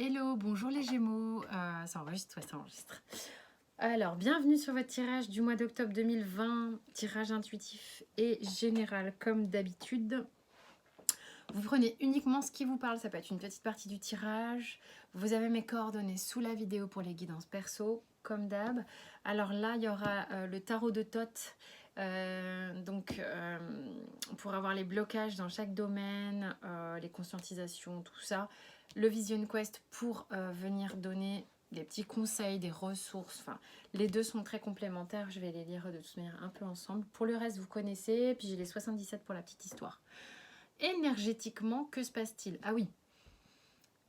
Hello, bonjour les Gémeaux. Ça enregistre, ouais, ça enregistre. Alors, bienvenue sur votre tirage du mois d'octobre 2020, tirage intuitif et général comme d'habitude. Vous prenez uniquement ce qui vous parle, ça peut être une petite partie du tirage. Vous avez mes coordonnées sous la vidéo pour les guidances perso, comme d'hab. Alors là, il y aura le tarot de Thoth. Pour avoir les blocages dans chaque domaine, les conscientisations, tout ça, le Vision Quest pour venir donner des petits conseils, des ressources, enfin les deux sont très complémentaires, je vais les lire de toute manière un peu ensemble. Pour le reste vous connaissez, puis j'ai les 77 pour la petite histoire. Énergétiquement, que se passe-t-il? Ah oui,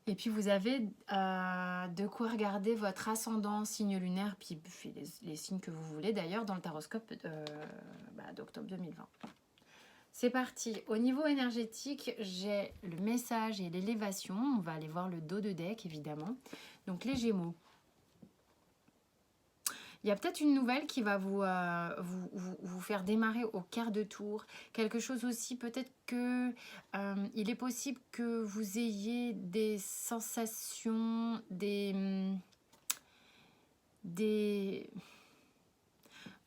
et puis vous avez de quoi regarder votre ascendant, signe lunaire, puis les signes que vous voulez d'ailleurs dans le taroscope d'octobre 2020. C'est parti. Au niveau énergétique, j'ai le message et l'élévation. On va aller voir le dos de deck évidemment. Donc les Gémeaux. Il y a peut-être une nouvelle qui va vous faire démarrer au quart de tour. Quelque chose aussi, peut-être que il est possible que vous ayez des sensations,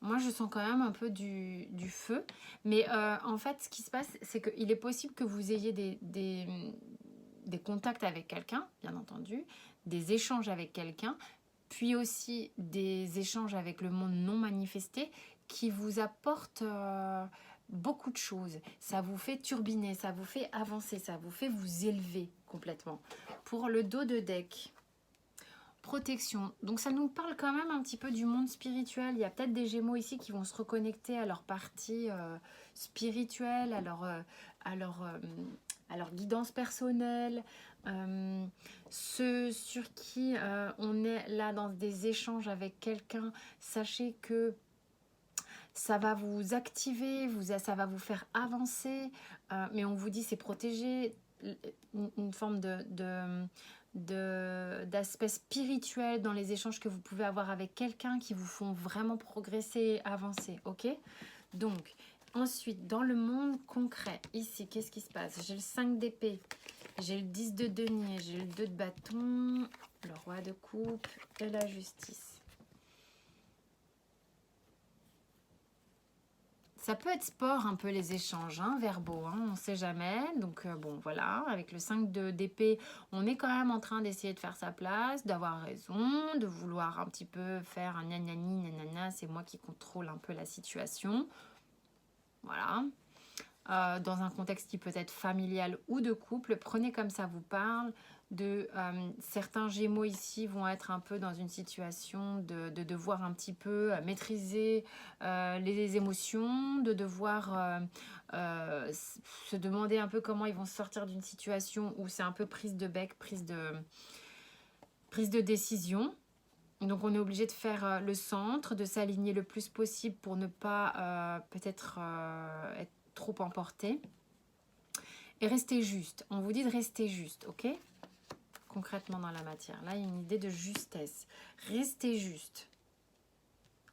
Moi, je sens quand même un peu du feu. Mais en fait, ce qui se passe, c'est qu'il est possible que vous ayez des contacts avec quelqu'un, bien entendu, des échanges avec quelqu'un, puis aussi des échanges avec le monde non manifesté qui vous apportent beaucoup de choses. Ça vous fait turbiner, ça vous fait avancer, ça vous fait vous élever complètement. Pour le dos de deck, protection. Donc ça nous parle quand même un petit peu du monde spirituel. Il y a peut-être des Gémeaux ici qui vont se reconnecter à leur partie spirituelle, à leur guidance personnelle. Ceux sur qui on est là dans des échanges avec quelqu'un, sachez que ça va vous activer, ça va vous faire avancer, mais on vous dit c'est protégé, une forme d'aspect spirituel dans les échanges que vous pouvez avoir avec quelqu'un qui vous font vraiment progresser et avancer, ok? Donc, ensuite, dans le monde concret, ici, qu'est-ce qui se passe? J'ai le 5 d'épée, j'ai le 10 de denier, j'ai le 2 de bâton, le roi de coupe et la justice. Ça peut être sport un peu les échanges verbaux, on ne sait jamais. Donc bon voilà, avec le 5 d'épée, on est quand même en train d'essayer de faire sa place, d'avoir raison, de vouloir un petit peu faire un nanani, nanana, c'est moi qui contrôle un peu la situation. Voilà. Dans un contexte qui peut être familial ou de couple, prenez comme ça vous parle. Certains Gémeaux ici vont être un peu dans une situation de devoir un petit peu maîtriser les émotions, de devoir se demander un peu comment ils vont sortir d'une situation où c'est un peu prise de bec, prise de décision. Donc on est obligé de faire le centre, de s'aligner le plus possible pour ne pas peut-être être trop emporté. Et rester juste. On vous dit de rester juste, ok? Concrètement dans la matière. Là, il y a une idée de justesse. Restez juste.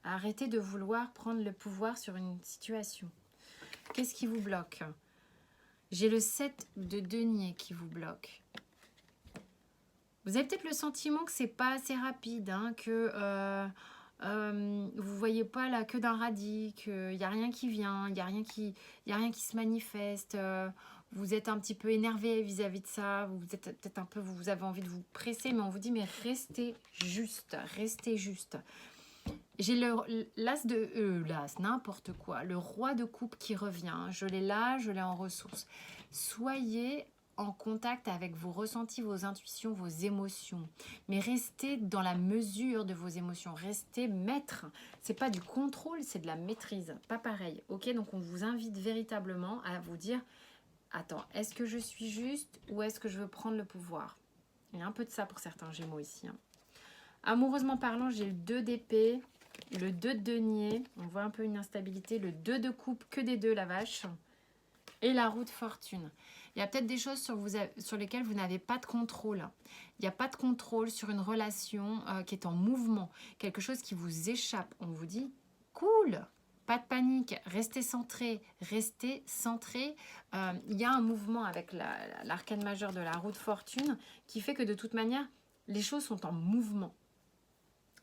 Arrêtez de vouloir prendre le pouvoir sur une situation. Qu'est-ce qui vous bloque? J'ai le 7 de denier qui vous bloque. Vous avez peut-être le sentiment que c'est pas assez rapide, que vous voyez pas la queue d'un radis, qu'il n'y a rien qui vient, il n'y a rien qui se manifeste. Vous êtes un petit peu énervé vis-à-vis de ça, vous êtes peut-être un peu, vous avez envie de vous presser, mais on vous dit mais restez juste, restez juste. J'ai l'as n'importe quoi, le roi de coupe qui revient, je l'ai là, je l'ai en ressources. Soyez en contact avec vos ressentis, vos intuitions, vos émotions, mais restez dans la mesure de vos émotions, restez maître. C'est pas du contrôle, c'est de la maîtrise, pas pareil, ok? Donc on vous invite véritablement à vous dire attends, est-ce que je suis juste ou est-ce que je veux prendre le pouvoir? Il y a un peu de ça pour certains Gémeaux ici. Amoureusement parlant, j'ai le 2 d'épée, le 2 de denier, on voit un peu une instabilité, le 2 de coupe, que des deux la vache, et la roue de fortune. Il y a peut-être des choses sur lesquelles vous n'avez pas de contrôle. Il n'y a pas de contrôle sur une relation qui est en mouvement, quelque chose qui vous échappe. On vous dit cool, pas de panique, restez centré, restez centré. Il y a un mouvement avec l'arcane majeure de la roue de fortune qui fait que de toute manière, les choses sont en mouvement.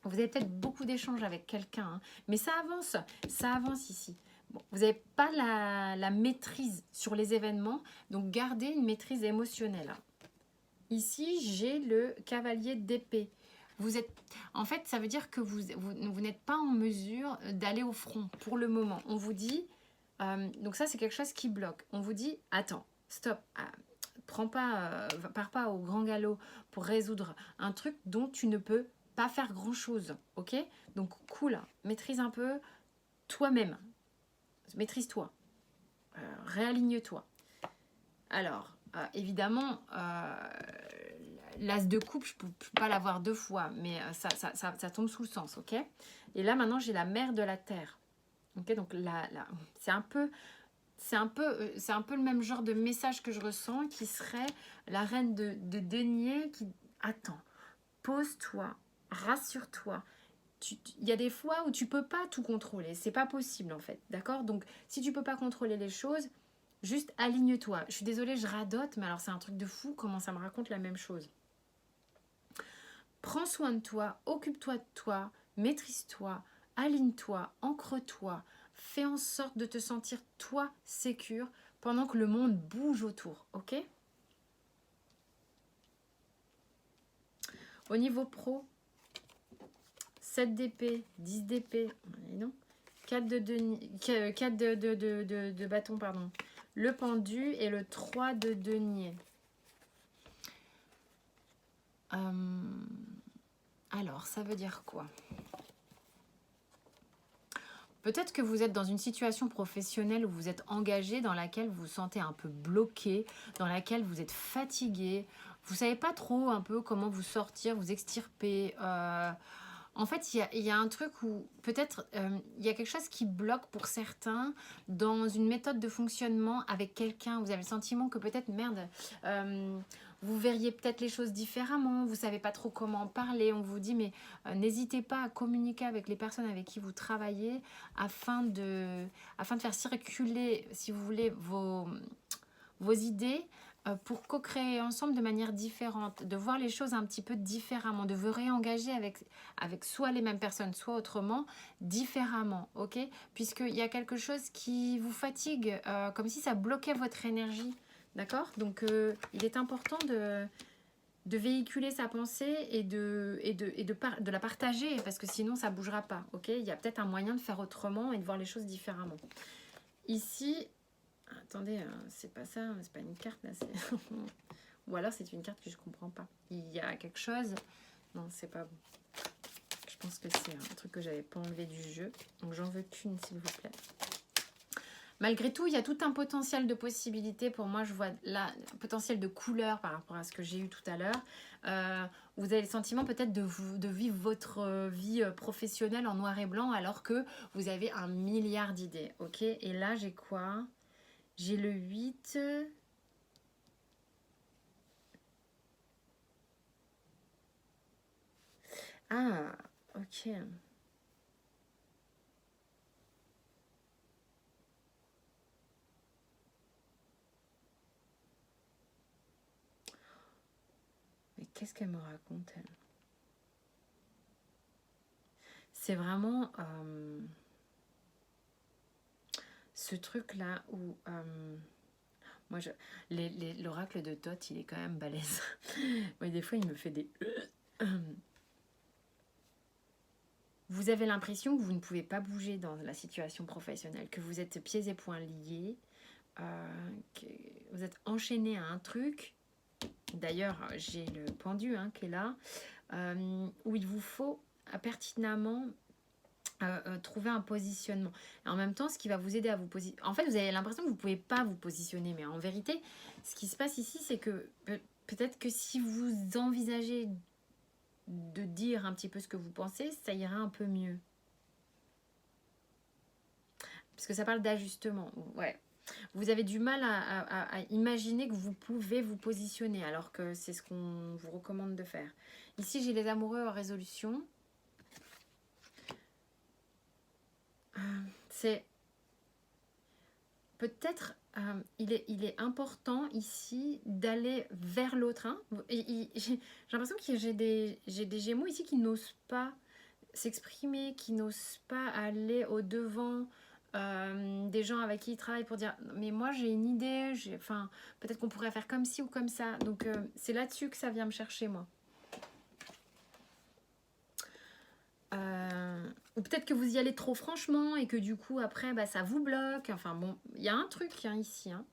Vous avez peut-être beaucoup d'échanges avec quelqu'un, hein, mais ça avance ici. Bon, vous n'avez pas la maîtrise sur les événements, donc gardez une maîtrise émotionnelle. Hein. Ici, j'ai le cavalier d'épée. En fait, ça veut dire que vous n'êtes pas en mesure d'aller au front pour le moment. On vous dit, donc ça c'est quelque chose qui bloque. On vous dit, attends, stop, pars pas au grand galop pour résoudre un truc dont tu ne peux pas faire grand chose, ok? Donc cool, maîtrise un peu toi-même, maîtrise-toi, réaligne-toi. Alors, évidemment, l'as de coupe, je ne peux pas l'avoir 2 fois, mais ça tombe sous le sens, ok? Et là, maintenant, j'ai la mère de la terre. Ok, donc c'est un peu le même genre de message que je ressens, qui serait la reine de denier qui attend. Pose-toi, rassure-toi. Il y a des fois où tu peux pas tout contrôler, c'est pas possible en fait, d'accord? Donc si tu peux pas contrôler les choses, juste aligne-toi. Je suis désolée, je radote, mais alors c'est un truc de fou comment ça me raconte la même chose. Prends soin de toi, occupe-toi de toi, maîtrise-toi, aligne-toi, ancre-toi, fais en sorte de te sentir toi sécure pendant que le monde bouge autour, ok? Au niveau pro, 7 d'épée, 10 d'épée, non, 4 de bâton, pardon, le pendu et le 3 de denier. Alors, ça veut dire quoi? Peut-être que vous êtes dans une situation professionnelle où vous êtes engagé, dans laquelle vous vous sentez un peu bloqué, dans laquelle vous êtes fatigué. Vous ne savez pas trop un peu comment vous sortir, vous extirper. En fait, il y a un truc où peut-être il y a quelque chose qui bloque pour certains dans une méthode de fonctionnement avec quelqu'un. Vous avez le sentiment que peut-être, merde, vous verriez peut-être les choses différemment, vous ne savez pas trop comment en parler. On vous dit, mais n'hésitez pas à communiquer avec les personnes avec qui vous travaillez afin de faire circuler, si vous voulez, vos idées pour co-créer ensemble de manière différente, de voir les choses un petit peu différemment, de vous réengager avec soit les mêmes personnes, soit autrement, différemment, ok? Puisqu'il y a quelque chose qui vous fatigue, comme si ça bloquait votre énergie, d'accord? Donc, il est important de véhiculer sa pensée et de la partager, parce que sinon, ça ne bougera pas, ok? Il y a peut-être un moyen de faire autrement et de voir les choses différemment. Ici... Attendez, c'est pas ça, c'est pas une carte là. Ou alors c'est une carte que je comprends pas. Il y a quelque chose. Non, c'est pas bon. Je pense que c'est un truc que j'avais pas enlevé du jeu. Donc j'en veux qu'une, s'il vous plaît. Malgré tout, il y a tout un potentiel de possibilités. Pour moi, je vois là un potentiel de couleur par rapport à ce que j'ai eu tout à l'heure. Vous avez le sentiment peut-être de vivre votre vie professionnelle en noir et blanc alors que vous avez 1 milliard d'idées. Ok, et là, j'ai quoi ? J'ai le 8. Ah, ok. Mais qu'est-ce qu'elle me raconte, elle? C'est vraiment ce truc-là où... moi, l'oracle de Thoth, il est quand même balèze. Oui, des fois, il me fait des... Vous avez l'impression que vous ne pouvez pas bouger dans la situation professionnelle, que vous êtes pieds et poings liés, que vous êtes enchaîné à un truc. D'ailleurs, j'ai le pendu qui est là, où il vous faut pertinemment trouver un positionnement. Et en même temps, ce qui va vous aider à vous positionner... En fait, vous avez l'impression que vous ne pouvez pas vous positionner, mais en vérité, ce qui se passe ici, c'est que peut-être que si vous envisagez de dire un petit peu ce que vous pensez, ça ira un peu mieux. Parce que ça parle d'ajustement. Ouais. Vous avez du mal à imaginer que vous pouvez vous positionner, alors que c'est ce qu'on vous recommande de faire. Ici, j'ai les amoureux en résolution. C'est peut-être il est important ici d'aller vers l'autre. Hein. J'ai l'impression que j'ai des Gémeaux ici qui n'osent pas s'exprimer, qui n'osent pas aller au-devant des gens avec qui ils travaillent pour dire mais moi j'ai une idée, enfin, peut-être qu'on pourrait faire comme ci ou comme ça. Donc c'est là-dessus que ça vient me chercher moi. Ou peut-être que vous y allez trop franchement et que du coup après bah, ça vous bloque. Enfin bon, il y a un truc hein, ici. Hein.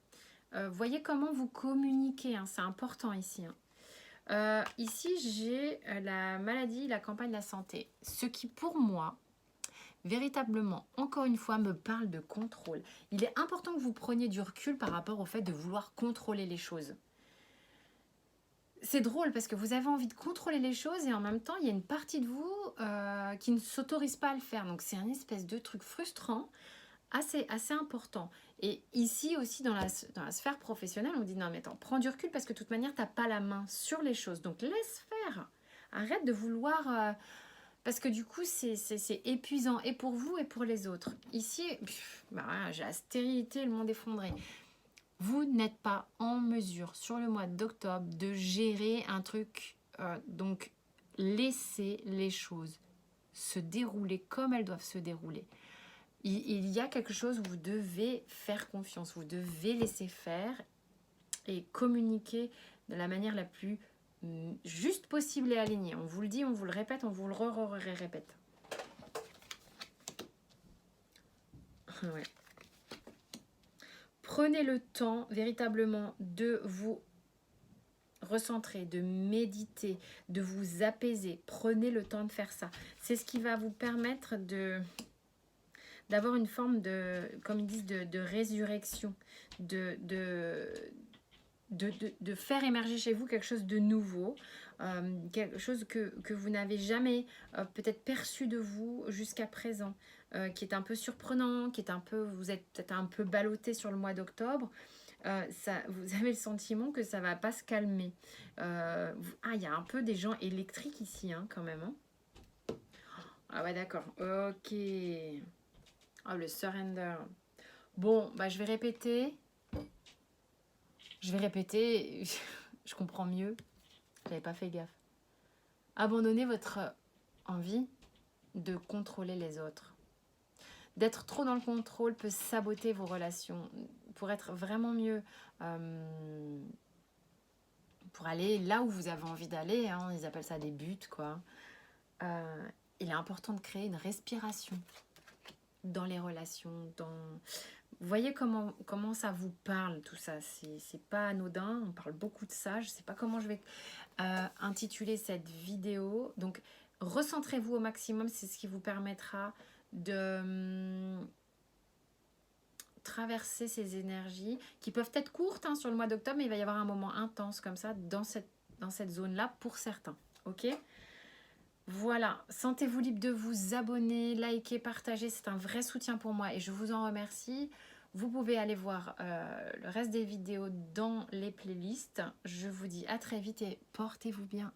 Voyez comment vous communiquez, hein, c'est important ici. Hein. Ici j'ai la maladie, la campagne de la santé. Ce qui pour moi, véritablement, encore une fois, me parle de contrôle. Il est important que vous preniez du recul par rapport au fait de vouloir contrôler les choses. C'est drôle parce que vous avez envie de contrôler les choses et en même temps, il y a une partie de vous qui ne s'autorise pas à le faire. Donc, c'est un espèce de truc frustrant, assez important. Et ici aussi, dans la sphère professionnelle, on dit non, mais attends, prends du recul parce que de toute manière, tu n'as pas la main sur les choses. Donc, laisse faire. Arrête de vouloir... parce que du coup, c'est épuisant et pour vous et pour les autres. Ici, bah, j'ai la stérilité, le monde effondré. Vous n'êtes pas en mesure sur le mois d'octobre de gérer un truc. Donc, laissez les choses se dérouler comme elles doivent se dérouler. Il y a quelque chose où vous devez faire confiance, vous devez laisser faire et communiquer de la manière la plus juste possible et alignée. On vous le dit, on vous le répète, on vous le répète. Ouais. Prenez le temps véritablement de vous recentrer, de méditer, de vous apaiser. Prenez le temps de faire ça. C'est ce qui va vous permettre d'avoir une forme de, comme ils disent, de résurrection, de faire émerger chez vous quelque chose de nouveau, quelque chose que vous n'avez jamais peut-être perçu de vous jusqu'à présent, qui est un peu surprenant, vous êtes peut-être un peu ballotté sur le mois d'octobre. Vous avez le sentiment que ça va pas se calmer. Il y a un peu des gens électriques ici, hein, quand même. Hein. Ah ouais, d'accord. Ok. Oh, le surrender. Bon, bah, je vais répéter. Je comprends mieux. J'avais pas fait gaffe. Abandonnez votre envie de contrôler les autres. D'être trop dans le contrôle peut saboter vos relations. Pour être vraiment mieux, pour aller là où vous avez envie d'aller, hein, ils appellent ça des buts, quoi. Il est important de créer une respiration dans les relations, Vous voyez comment ça vous parle, tout ça. C'est pas anodin, on parle beaucoup de ça. Je sais pas comment je vais intituler cette vidéo. Donc, recentrez-vous au maximum, c'est ce qui vous permettra de traverser ces énergies qui peuvent être courtes hein, sur le mois d'octobre, mais il va y avoir un moment intense comme ça dans cette zone-là pour certains. Ok ? Voilà, sentez-vous libre de vous abonner, liker, partager, c'est un vrai soutien pour moi et je vous en remercie. Vous pouvez aller voir le reste des vidéos dans les playlists. Je vous dis à très vite et portez-vous bien.